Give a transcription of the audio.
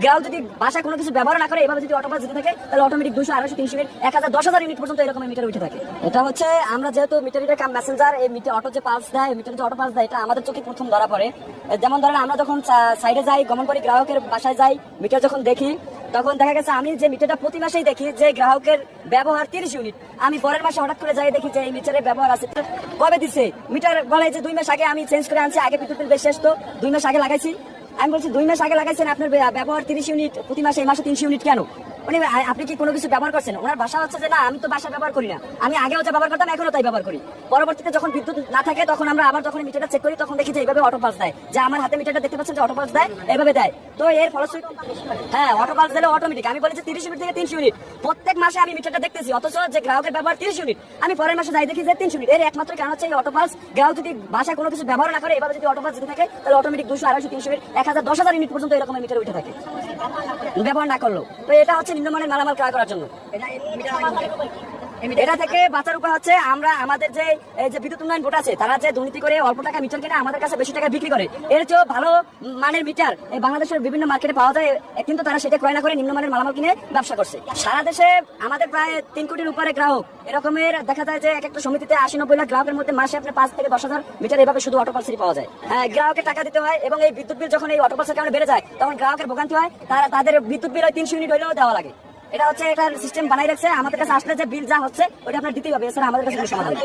গ্রাহক যদি বাসায় কোনো কিছু ব্যবহার না করে এভাবে যদি অটোপাস দিতে থাকে তাহলে অটোমেটিক 200, 250, 300 ইউনিট, 1000, 10,000 ইউনিট পর্যন্ত এরকম মিটার উঠে থাকে। এটা হচ্ছে আমরা যেহেতু মিটার কাম মেসেঞ্জার, এই মিটার অটো যে পালস দেয়, মিটার যে অটো পালস দেয়, এটা আমাদের চোখে প্রথম ধরা পড়ে। যেমন ধরেন আমরা যখন সাইডে যাই, গমন করি, গ্রাহকের বাসায় যাই, মিটার যখন দেখি তখন দেখা গেছে আমি যে মিটারটা প্রতি মাসেই দেখি যে গ্রাহকের ব্যবহার 30 ইউনিট, আমি পরের মাসে হঠাৎ করে যাই দেখি যে এই মিটারের ব্যবহার আছে কবে দিচ্ছে। মিটার বলে যে 2 মাস আগে আমি চেঞ্জ করে আনছি, আগে বিদ্যুৎ বিল বেশি আসতো, 2 মাস আগে লাগাইছি। আমি বলছি 2 মাস আগে লাগাইছেন, আপনার ব্যবহার 30 ইউনিট, প্রতি মাসে এই মাসে 300 ইউনিট কেন? মানে আপনি কি কোনো কিছু ব্যবহার করছেন? ওনার ভাষা হচ্ছে যে না, আমি তো বাসা ব্যবহার করি না, আমি আগেও যা ব্যবহার করতাম এখনো তাই ব্যবহার করি। পরবর্তীতে যখন বিদ্যুৎ না থাকে তখন আমরা আবার যখন মিটারটা চেক করি তখন দেখি যে এইভাবে অটো পালস দেয়, যে আমার হাতে মিটারটা দেখতে পাচ্ছেন যে অটো পালস দেয়, এইভাবে দেয়। তো এর ফলশ্রুতি হ্যাঁ, অটো পালস দিলে অটোমেটিক আমি বলেছি 30 ইউনিট থেকে 300 ইউনিট প্রত্যেক মাসে আমি মিটারটা দেখতেছি, অথচ যে গ্রাহকের ব্যবহার 30 ইউনিট, আমি পরের মাসে যাই দেখি যে 300 ইউনিট। এর একমাত্র কারণ হচ্ছে এই অটো পালস। গ্রাহক যদি বাসায় কোনো কিছু ব্যবহার না করে এভাবে যদি অটো পালস দিতে থাকে তাহলে অটোমেটিক 200, 250, 300 ইউনিট, 1000, 10,000 ইউনিট পর্যন্ত এরকম মিটার উঠে থাকে ব্যবহার না করলো। তো এটা হচ্ছে নিম্নমানের মালামাল ক্রয় করার জন্য। এটা থেকে বাঁচার উপায় হচ্ছে আমরা আমাদের যে বিদ্যুৎ উন্নয়ন বোর্ড আছে, তারা যে দুর্নীতি করে অল্প টাকা মিটার কিনে আমাদের কাছে বেশি টাকা বিক্রি করে, এর চেয়ে ভালো মানের মিটার এই বাংলাদেশের বিভিন্ন মার্কেটে পাওয়া যায়, কিন্তু তারা সেটা ক্রয় না করে নিম্নমানের মালামাল কিনে ব্যবসা করছে। সারা দেশে আমাদের প্রায় 3 কোটির উপরে গ্রাহক, এরকমের দেখা যায় যে এক একটা সমিতিতে 80-90 লাখ গ্রাহকের মধ্যে মাসে আপনার 5 থেকে 10,000 মিটার এভাবে শুধু অটো পালসেরই পাওয়া যায়। হ্যাঁ, গ্রাহকের টাকা দিতে হয় এবং এই বিদ্যুৎ বিল যখন এই অটো পালসের কারণে বেড়ে যায় তখন গ্রাহকের ভোগান্তি হয়, তাদের বিদ্যুৎ বিল 300 ইউনিট হইলেও দেওয়া লাগে। এটা হচ্ছে একটা সিস্টেম বানাই রাখছে, আমাদের কাছে আসলে যে বিল যা হচ্ছে ওটা আপনার দিতেই হবে, এছাড়া আমাদের কাছে কোনো সমাধান নেই।